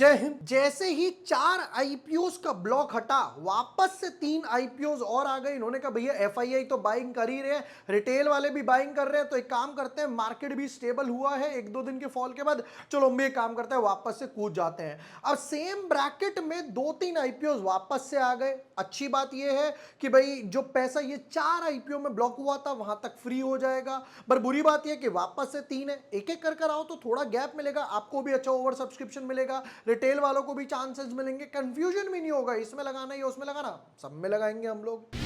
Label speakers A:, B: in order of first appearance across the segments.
A: जय हिंद। जैसे ही 4 आईपीओस का ब्लॉक हटा, वापस से 3 आईपीओस और आ गए। इन्होंने कहा भैया एफआईआई तो बाइंग कर ही रहे हैं, रिटेल वाले भी बाइंग कर रहे हैं, तो एक काम करते हैं, मार्केट भी स्टेबल हुआ है एक दो दिन के फॉल के बाद, चलो हम भी एक काम करते हैं, वापस से कूद जाते हैं। अब सेम ब्रैकेट में 2-3 आईपीओस वापस से आ गए। अच्छी बात यह है कि भाई जो पैसा ये 4 आईपीओ में ब्लॉक हुआ था वहां तक फ्री हो जाएगा। पर बुरी बात यह कि वापस से 3 है, एक एक कर आओ तो थोड़ा गैप मिलेगा, आपको भी अच्छा ओवर सब्सक्रिप्शन मिलेगा, रिटेल वालों को भी चांसेस मिलेंगे, कंफ्यूजन भी नहीं होगा, इसमें लगाना या उसमें लगाना, सब में लगाएंगे हम लोग।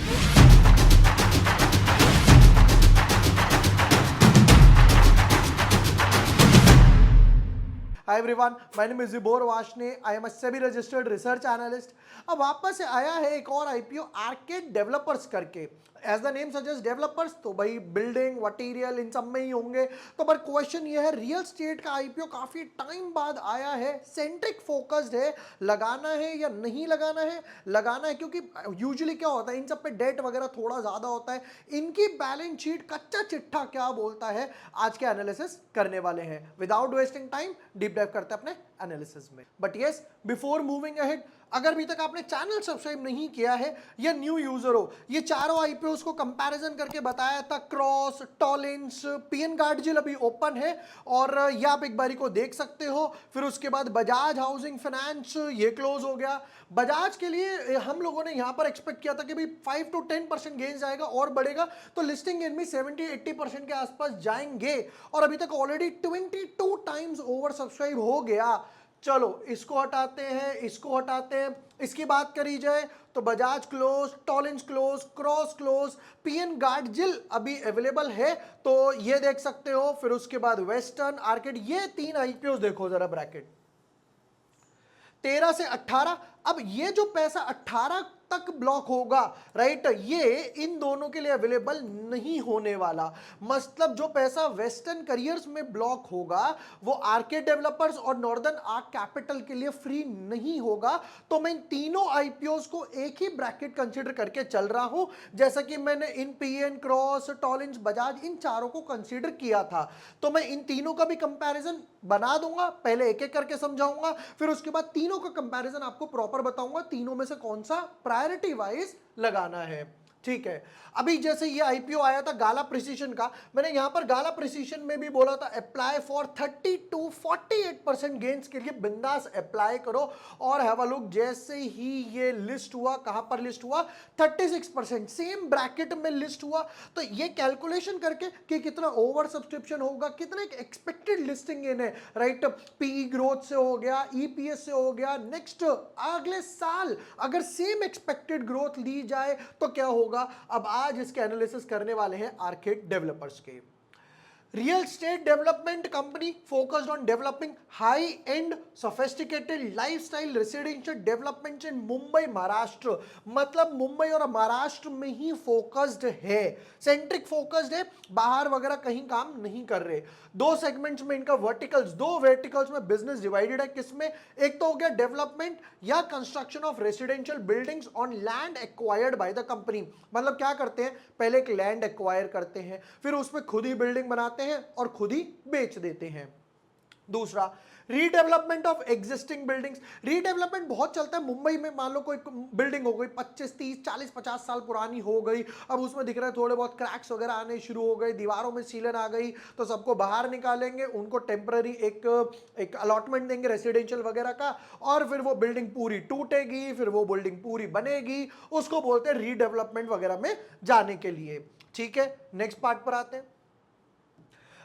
A: Hi everyone, my name is Zibor Vashne. I am a SEBI registered research analyst. अब वापस से आया है एक और आईपीओ आर्केड डेवलपर्स करके। As the name suggest developers, तो भाई बिल्डिंग मटेरियल इन सब में ही होंगे। तो पर क्वेश्चन ये है, रियल स्टेट का आईपीओ काफी टाइम बाद आया है, सेंट्रिक फोकस्ड है, लगाना है या नहीं लगाना है? लगाना है, क्योंकि यूजुअली क्या होता है, इन सब पे डेट वगैरह थोड़ा ज्यादा होता है। इनकी बैलेंस शीट कच्चा चिट्ठा क्या बोलता है, आज के एनालिसिस करने वाले हैं। Without wasting time deep dive करते हैं अपने एनालिसिस में। But yes, before moving ahead, अगर अभी तक आपने चैनल सब्सक्राइब नहीं किया है या न्यू यूजर हो, ये चारों आईपीओस को कंपैरिजन करके बताया था, क्रॉस, टॉलिंस, पीएन गार्डजिल अभी ओपन है और ये आप एक बारी को देख सकते हो। फिर उसके बाद बजाज हाउसिंग फाइनेंस, ये क्लोज हो गया। बजाज के लिए हम लोगों ने यहां पर एक्सपेक्ट किया था कि भाई 5 to 10% गेन्स जाएगा और बढ़ेगा, तो लिस्टिंग गेन भी 70-80% के आसपास जाएंगे और अभी तक ऑलरेडी 22 टाइम्स ओवर सब्सक्राइब हो गया। चलो इसको हटाते हैं, इसको हटाते हैं, इसकी बात करी जाए तो Bajaj close, Tolins close, Cross close, PN Gadgil अभी अवेलेबल है तो ये देख सकते हो। फिर उसके बाद वेस्टर्न, आर्केड, ये 3 आईपीओ देखो जरा ब्रैकेट 13 से 18। अब ये जो पैसा 18 तक ब्लॉक होगा, राइट, ये इन दोनों के लिए अवेलेबल नहीं होने वाला। मतलब जो पैसा वेस्टर्न करियर्स में ब्लॉक होगा वो आरके डेवलपर्स और नॉर्दर्न आर्क कैपिटल के लिए फ्री नहीं होगा। तो मैं इन तीनों आईपीओस को एक ही ब्रैकेट कंसीडर करके चल रहा हूं, जैसा कि मैंने इन पीएन, क्रॉस, टॉलिंस, बजाज, इन चारों को कंसीडर किया था। तो मैं इन तीनों का भी कंपैरिजन बना दूंगा, पहले एक एक करके समझाऊंगा, फिर उसके बाद तीनों का कंपैरिजन आपको प्रॉपर बताऊंगा, तीनों में से कौन सा प्रायोरिटी वाइज लगाना है। ठीक है, अभी जैसे ये आईपीओ आया था गाला प्रिसीजन का, मैंने यहां पर गाला प्रिसीजन में भी बोला था अप्लाई फॉर 30 to 48% गेन्स के लिए बिंदास अप्लाई करो और हैव अ लुक। जैसे ही ये लिस्ट हुआ, कहां पर लिस्ट हुआ, 36% सेम ब्रैकेट में लिस्ट हुआ। तो ये कैलकुलेशन करके कि कितना ओवर सब्सक्रिप्शन होगा, कितना एक एक्सपेक्टेड लिस्टिंग इन है, राइट, पी ग्रोथ से हो गया, ईपीएस से हो गया, नेक्स्ट अगले साल अगर सेम एक्सपेक्टेड ग्रोथ ली जाए तो क्या होगा। अब आज इसके एनालिसिस करने वाले हैं आर्केड डेवलपर्स के। Real estate development company focused on developing high and sophisticated lifestyle residential development in Mumbai Maharashtra. मतलब मुंबई और महाराष्ट्र में ही फोकस्ड है, सेंट्रिक फोकस्ड है, बाहर वगैरह कहीं काम नहीं कर रहे। 2 सेगमेंट्स में इनका वर्टिकल्स, 2 वर्टिकल्स में बिजनेस डिवाइडेड है। किसमें? एक तो हो गया डेवलपमेंट या construction of residential buildings on land acquired by the company. मतलब क्या करते हैं, पहले एक लैंड एक्वायर करते हैं, फिर उसमें खुद ही बिल्डिंग बनाते हैं और खुद ही बेच देते हैं। दूसरा, redevelopment of existing buildings. Redevelopment बहुत चलता है मुंबई में। मान लो कोई बिल्डिंग हो गई 25, 30, 40, 50 साल पुरानी हो गई, अब उसमें दिख रहा है थोड़े बहुत क्रैक्स वगैरह आने शुरू हो गए, दीवारों में सीलन आ गई, तो सबको बाहर निकालेंगे, उनको टेम्पररी एक अलॉटमेंट देंगे रेसिडेंशियल वगैरह का, और फिर वो बिल्डिंग पूरी टूटेगी, फिर वो बिल्डिंग पूरी बनेगी, उसको बोलते हैं रीडेवलपमेंट वगैरह में जाने के लिए। ठीक है, नेक्स्ट पार्ट पर आते हैं।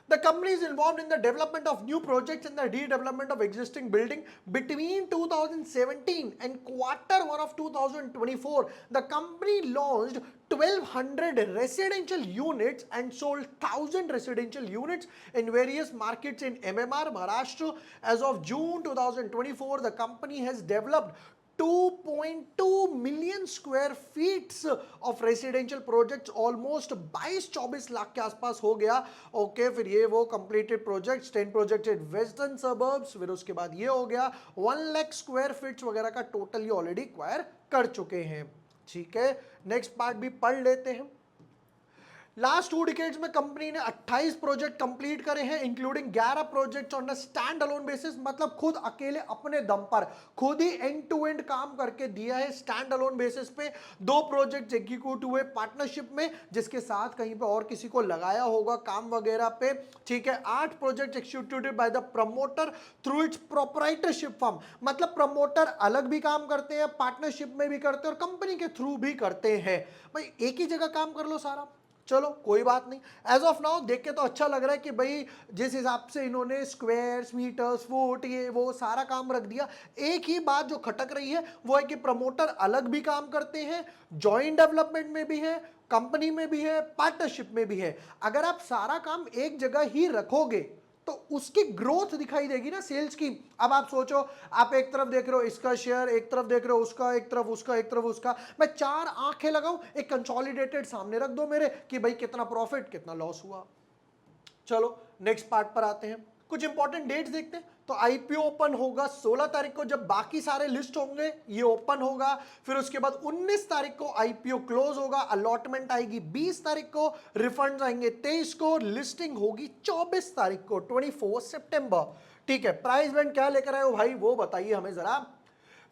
A: The company is involved in the development of new projects and the redevelopment of existing building. Between 2017 and Q1 of 2024, the company launched 1200 residential units and sold 1000 residential units in various markets in MMR, Maharashtra. As of June 2024, the company has developed 2.2 million square feets of residential projects, almost 22-24 lakh के आसपास हो गया। Okay, फिर ये वो completed projects, 10 projects in western suburbs, फिर उसके बाद ये हो गया 1 लाख स्क्वायर फीट्स वगैरह का टोटल ये ऑलरेडी एक्वायर कर चुके हैं। ठीक है, नेक्स्ट पार्ट भी पढ़ लेते हैं। लास्ट 2 डिकेड्स में कंपनी ने 28 प्रोजेक्ट कंप्लीट करे हैं, including 11 projects on a stand alone basis, मतलब खुद अकेले अपने दम पर खुद ही एंड टू एंड काम करके दिया है स्टैंड अलोन बेसिस पे। 2 प्रोजेक्ट एग्जीक्यूट हुए पार्टनरशिप में, जिसके साथ कहीं पे और किसी को लगाया होगा काम वगैरह पे, ठीक है। 8 project executed by the promoter through it's proprietorship firm, मतलब प्रमोटर अलग भी काम करते हैं, पार्टनरशिप में भी करते हैं और कंपनी के थ्रू भी करते हैं। भाई एक ही जगह काम कर लो सारा, चलो कोई बात नहीं। एज ऑफ नाउ देख के तो अच्छा लग रहा है कि भाई जिस हिसाब से इन्होंने स्क्वायर्स, मीटर्स, फुट, ये वो सारा काम रख दिया। एक ही बात जो खटक रही है वो है कि प्रमोटर अलग भी काम करते हैं, जॉइंट डेवलपमेंट में भी है, कंपनी में भी है, पार्टनरशिप में भी है। अगर आप सारा काम एक जगह ही रखोगे तो उसकी ग्रोथ दिखाई देगी ना सेल्स की। अब आप सोचो, आप एक तरफ देख रहे हो इसका शेयर, एक तरफ देख रहे हो उसका, एक तरफ उसका, एक तरफ उसका, मैं 4 आंखें लगाऊं, एक कंसोलिडेटेड सामने रख दो मेरे कि भाई कितना प्रॉफिट कितना लॉस हुआ। चलो नेक्स्ट पार्ट पर आते हैं, कुछ इंपॉर्टेंट डेट्स देखते हैं। तो आईपीओ ओपन होगा 16 तारीख को, जब बाकी सारे लिस्ट होंगे ये ओपन होगा। फिर उसके बाद 19 तारीख को आईपीओ क्लोज होगा, अलॉटमेंट आएगी 20 तारीख को, रिफंड आएंगे 23 को, लिस्टिंग होगी 24 तारीख को, 24 सितंबर। ठीक है, प्राइस बैंड क्या लेकर आए हो भाई वो बताइए हमें जरा।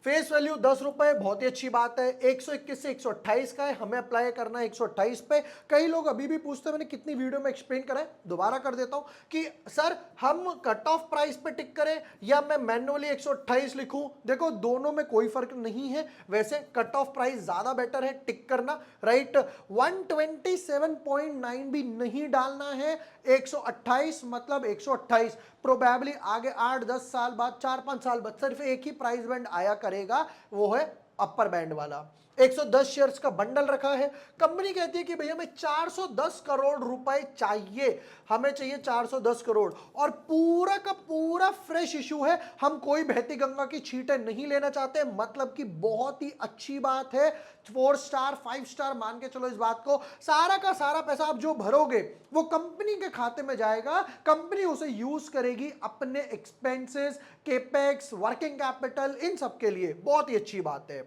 A: फेस वैल्यू 10 रुपए, बहुत ही अच्छी बात है। 121 से 128 का है, हमें अप्लाई करना है 128 पे। कई लोग अभी भी पूछते हैं, मैंने कितनी वीडियो में एक्सप्लेन करा है, दोबारा कर देता हूं कि सर हम कट ऑफ प्राइस पे टिक करें या मैं मैन्युअली 128 लिखूं। देखो दोनों में कोई फर्क नहीं है, वैसे कट ऑफ प्राइस ज्यादा बेटर है टिक करना, राइट। 127.9 भी नहीं डालना है, 128 मतलब 128। प्रोबेबली आगे 8-10 साल बाद, 4-5 साल बाद सिर्फ एक ही प्राइस बैंड आया करेगा, वो है अपर बैंड वाला। 110 शेयर्स का बंडल रखा है। कंपनी कहती है कि भैया हमें 410 करोड़ रुपए चाहिए, हमें चाहिए 410 करोड़, और पूरा का पूरा फ्रेश इशू है, हम कोई बहती गंगा की छींटे नहीं लेना चाहते, मतलब कि बहुत ही अच्छी बात है। 4 स्टार 5 स्टार मान के चलो इस बात को। सारा का सारा पैसा आप जो भरोगे वो कंपनी के खाते में जाएगा, कंपनी उसे यूज करेगी अपने एक्सपेंसेस, केपेक्स, वर्किंग कैपिटल, इन सब के लिए। बहुत ही अच्छी बात है।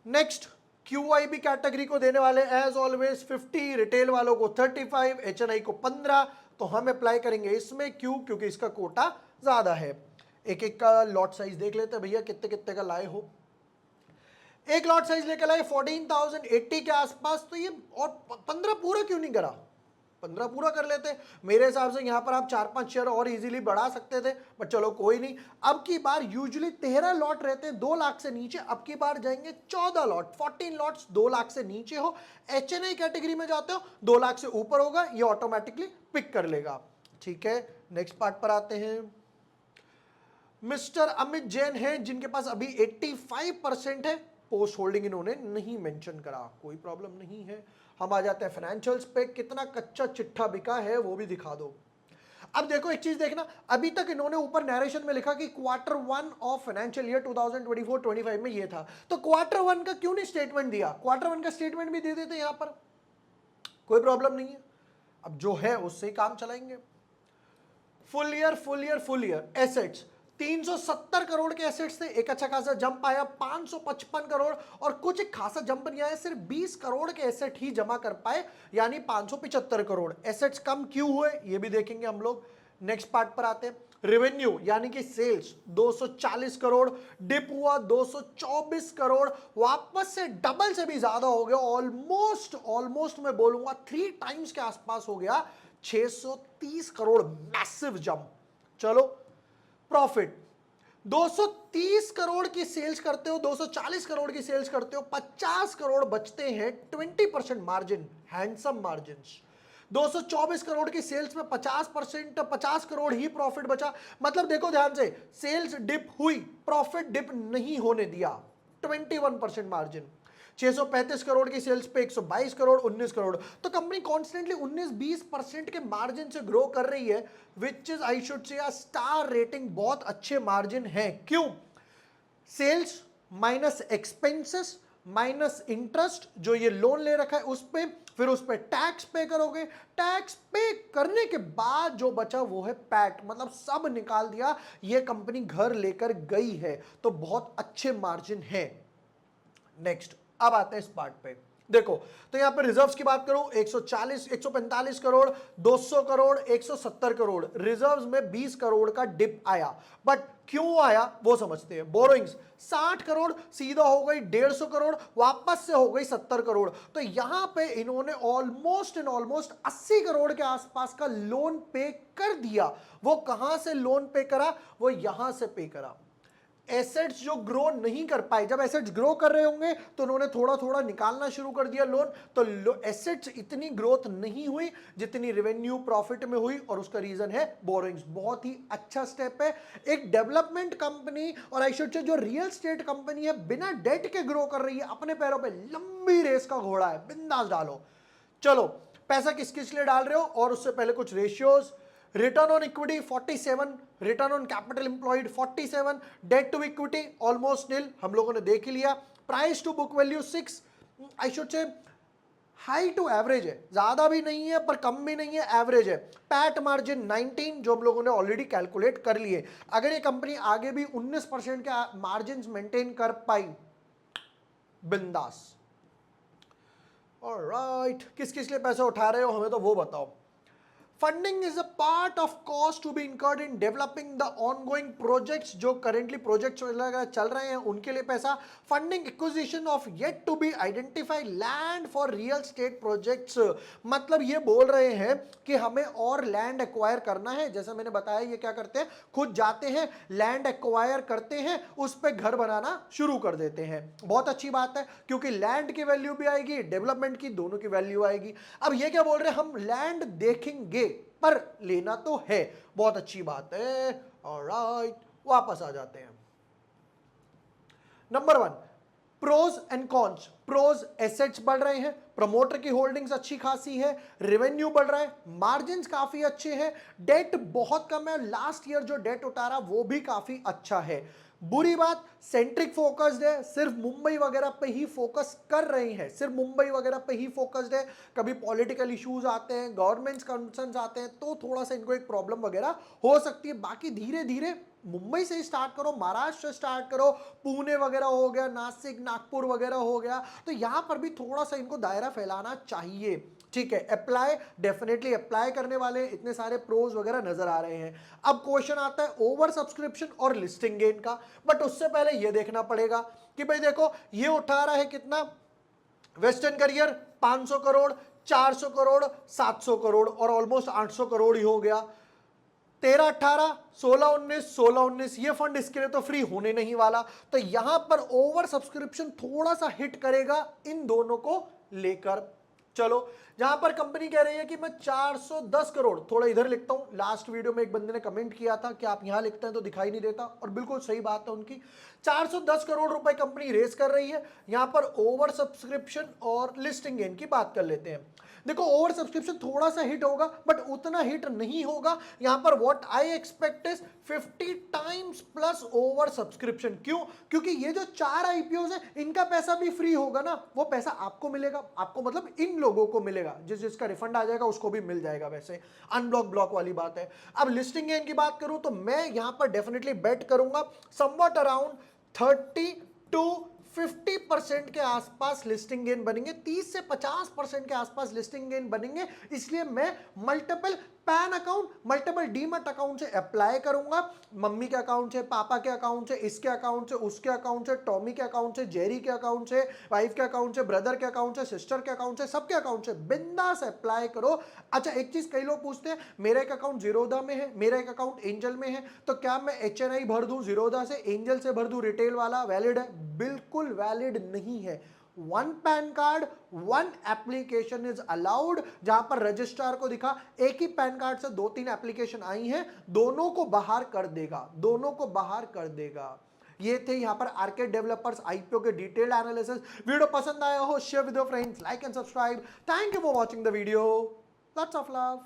A: नेक्स्ट क्यूआईबी कैटेगरी को देने वाले एज ऑलवेज 50, रिटेल वालों को 35, एचएनआई को 15। तो हम अप्लाई करेंगे इसमें, क्यों? क्योंकि इसका कोटा ज्यादा है। एक एक का लॉट साइज देख लेते हैं भैया, कितने कितने का लाए हो। एक लॉट साइज लेकर लाए 14,080 के आसपास, तो ये और 15 पूरा क्यों नहीं करा? 15 पूरा कर लेते। मेरे हिसाब से यहां पर आप 4-5 शेयर और इजीली बढ़ा सकते थे, बट चलो कोई नहीं। अब की बार यूजुअली 13 लॉट रहते हैं 2 लाख से नीचे, अब की बार जाएंगे 14 लॉट, 14 लॉट्स 2 लाख से नीचे हो। एचएनआई कैटेगरी में जाते हो 2 लाख से ऊपर होगा, ये ऑटोमेटिकली पिक कर लेगा। ठीक है, नेक्स्ट पार्ट पर आते हैं। मिस्टर अमित जैन है जिनके पास अभी 85% है, पोस्ट होल्डिंग इन्होंने नहीं मेंशन करा, कोई प्रॉब्लम नहीं है। हम आ जाते हैं फाइनेंशियल्स पे, कितना कच्चा चिट्ठा बिका है वो भी दिखा दो। अब देखो एक चीज देखना, अभी तक इन्होंने ऊपर नरेशन में लिखा कि Q1 ऑफ फाइनेंशियल ईयर 2024-25 में ये था, तो Q1 का क्यों नहीं स्टेटमेंट दिया? Q1 का स्टेटमेंट भी दे देते यहां पर, कोई प्रॉब्लम नहीं है। अब जो है उससे ही काम चलाएंगे। फुल ईयर एसेट्स 370 करोड़ के एसेट्स थे, एक अच्छा खासा जंप आया 555 करोड़, और कुछ एक खासा जंप नहीं आया, सिर्फ 20 करोड़ के एसेट ही जमा कर पाए, यानी 575 करोड़। एसेट्स कम क्यों हुए ये भी देखेंगे हम लोग। नेक्स्ट पार्ट पर आते हैं। रेवेन्यू यानी कि सेल्स 240 करोड़, डिप हुआ 224 करोड़, वापस से डबल से भी ज्यादा हो गया, ऑलमोस्ट मैं बोलूंगा 3 टाइम्स के आसपास हो गया, 630 करोड़, मैसिव जंप। चलो प्रॉफिट 230 करोड़ की सेल्स करते हो, 240 करोड़ की सेल्स करते हो, 50 करोड़ बचते हैं, 20% मार्जिन, हैंडसम मार्जिन। 224 करोड़ की सेल्स में 50%, 50 करोड़ ही प्रॉफिट बचा। मतलब देखो ध्यान से, सेल्स डिप हुई, प्रॉफिट डिप नहीं होने दिया, 21% मार्जिन। 635 करोड़ की सेल्स पे 122 करोड़, 19 करोड़। तो कंपनी कॉन्स्टेंटली 19-20% के मार्जिन से ग्रो कर रही है, which is I should say star rating, बहुत अच्छे मार्जिन है। क्यों? Sales minus expenses minus interest, जो ये लोन ले रखा है उस पे, फिर उस पे टैक्स पे करोगे, टैक्स पे करने के बाद जो बचा वो है पैट, मतलब सब निकाल दिया, ये कंपनी घर लेकर गई है, तो बहुत अच्छे मार्जिन है। नेक्स्ट अब आते हैं इस पार्ट पे। देखो, तो यहां पर रिजर्व्स की बात करूं 140 145 करोड़, 200 करोड़, 170 करोड़, रिजर्व्स में 20 करोड़ का डिप आया। बट क्यों आया वो समझते हैं। बोरोइंग्स 60 करोड़ सीधा हो गई 150 करोड़, वापस से हो गई 70 करोड़। तो यहां पे इन्होंने ऑलमोस्ट 80 करोड़ के आसपास का लोन पे कर दिया। वो कहां से लोन पे करा? वो यहां से पे करा। एसेट्स जो ग्रो नहीं कर पाए, जब एसेट्स ग्रो कर रहे होंगे तो उन्होंने थोड़ा थोड़ा निकालना शुरू कर दिया लोन, तो एसेट्स इतनी ग्रोथ नहीं हुई जितनी रेवेन्यू प्रॉफिट में हुई, और उसका रीजन है बोरोइंग्स। बहुत ही अच्छा स्टेप है। एक डेवलपमेंट कंपनी और आई शुड से जो रियल स्टेट कंपनी है बिना डेट के ग्रो कर रही है, अपने पैरों पे लंबी रेस का घोड़ा है, बिंदास डालो। चलो, पैसा किस किस लिए डाल रहे हो, और उससे पहले कुछ ratios. Return on equity 47, return on capital employed 47, debt to equity almost nil, हम लोगों ने देख ही लिया। Price to book value 6, I should say high to average है, ज्यादा भी नहीं है पर कम भी नहीं है, एवरेज है। पैट मार्जिन 19 जो हम लोगों ने ऑलरेडी कैलकुलेट कर लिए। अगर ये कंपनी आगे भी 19% के मार्जिन मेंटेन कर पाई, बिंदास। ऑलराइट, किस किस लिए पैसे उठा रहे हो हमें तो वो बताओ। Funding is a part of cost to be incurred in developing the ongoing projects, जो करेंटली प्रोजेक्ट्स चल रहे हैं उनके लिए पैसा। Funding acquisition of yet to be identify land for real estate projects, मतलब ये बोल रहे हैं कि हमें और लैंड एक्वायर करना है। जैसा मैंने बताया, ये क्या करते हैं, खुद जाते हैं लैंड एक्वायर करते हैं, उस पर घर बनाना शुरू कर देते हैं। बहुत अच्छी बात है, क्योंकि लैंड की वैल्यू भी आएगी, डेवलपमेंट की, दोनों की वैल्यू आएगी। अब ये क्या बोल रहे हैं, हम लैंड देखेंगे पर लेना तो है। बहुत अच्छी बात है। ऑलराइट, वापस आ जाते हैं। Number 1, pros and cons. Pros, assets बढ़ रहे हैं, प्रमोटर की होल्डिंग्स अच्छी खासी है, रेवेन्यू बढ़ रहा है, मार्जिन्स काफी अच्छे हैं, डेट बहुत कम है, लास्ट ईयर जो डेट उतारा वो भी काफी अच्छा है। बुरी बात, सेंट्रिक फोकस्ड है, सिर्फ मुंबई वगैरह पे ही फोकस कर रहे हैं, सिर्फ मुंबई वगैरह पे ही फोकस्ड है। कभी पॉलिटिकल इश्यूज आते हैं, गवर्नमेंट कंसर्न्स आते हैं, तो थोड़ा सा इनको एक प्रॉब्लम वगैरह हो सकती है। बाकी धीरे धीरे मुंबई से स्टार्ट करो, महाराष्ट्र से स्टार्ट करो, पुणे वगैरह हो गया, नासिक, नागपुर वगैरह हो गया, तो यहां पर भी थोड़ा सा इनको दायरा फैलाना चाहिए। ठीक है, अप्लाई, डेफिनेटली अप्लाई करने वाले इतने सारे प्रोज वगैरह नजर आ रहे हैं। अब क्वेश्चन आता है ओवर सब्सक्रिप्शन और लिस्टिंग गेन का, बट उससे पहले यह देखना पड़ेगा कि भाई देखो, ये उठा रहा है कितना, वेस्टर्न करियर 500 करोड़, 400 करोड़, 700 करोड़, और ऑलमोस्ट 800 करोड़ ही हो गया। 13 18, 16 19, 16 19, ये फंड इसके लिए तो फ्री होने नहीं वाला। तो यहां पर ओवर सब्सक्रिप्शन थोड़ा सा हिट करेगा इन दोनों को लेकर। चलो, जहां पर कंपनी कह रही है कि मैं 410 करोड़, थोड़ा इधर लिखता हूं, लास्ट वीडियो में एक बंदे ने कमेंट किया था कि आप यहां लिखते हैं तो दिखाई नहीं देता, और बिल्कुल सही बात है उनकी। 410 करोड़ रुपए कंपनी रेस कर रही है। यहां पर ओवर सब्सक्रिप्शन और लिस्टिंग गेन की बात कर लेते हैं। देखो, ओवर सब्सक्रिप्शन थोड़ा सा हिट होगा, बट उतना हिट नहीं होगा। यहां पर what I expect is 50 times plus over subscription. क्यों? क्योंकि ये जो 4 आईपीओज है, इनका पैसा भी फ्री होगा ना, वो पैसा आपको मिलेगा, आपको मतलब इन लोगों को मिलेगा, जिसका रिफंड आ जाएगा उसको भी मिल जाएगा। वैसे अनब्लॉक ब्लॉक वाली बात है। अब लिस्टिंग गेन की बात करूं तो मैं यहां पर डेफिनेटली बेट करूंगा समवट अराउंड 30 टू 50% के आसपास लिस्टिंग गेन बनेंगे, 30 से 50% के आसपास लिस्टिंग गेन बनेंगे। इसलिए मैं multiple pan account, multiple demat account से अप्लाई करूंगा। मम्मी के अकाउंट से, पापा के अकाउंट से, इसके अकाउंट से, उसके अकाउंट से, टॉमी के अकाउंट से, जेरी के अकाउंट से, वाइफ के अकाउंट से, ब्रदर के अकाउंट से, सिस्टर के अकाउंट से, सबके अकाउंट से बिंदास अप्लाई करो। अच्छा, एक चीज कई लोग पूछते हैं, मेरा एक अकाउंट जीरोधा में है, मेरा एक अकाउंट एंजल में है, तो क्या मैं HNI भर दूं जीरोधा से, एंजल से भर दूं रिटेल वाला, वैलिड है? बिल्कुल वैलिड नहीं है। 1 pan card 1 application is allowed. जहां पर रजिस्ट्रार को दिखा एक ही पैन कार्ड से 2-3 एप्लीकेशन आई हैं, दोनों को बाहर कर देगा, दोनों को बाहर कर देगा। ये थे यहां पर आर्केड डेवलपर्स आईपीओ के डिटेल्ड एनालिसिस। वीडियो पसंद आया हो share with your friends, like and subscribe. Thank you for watching the video, lots of love.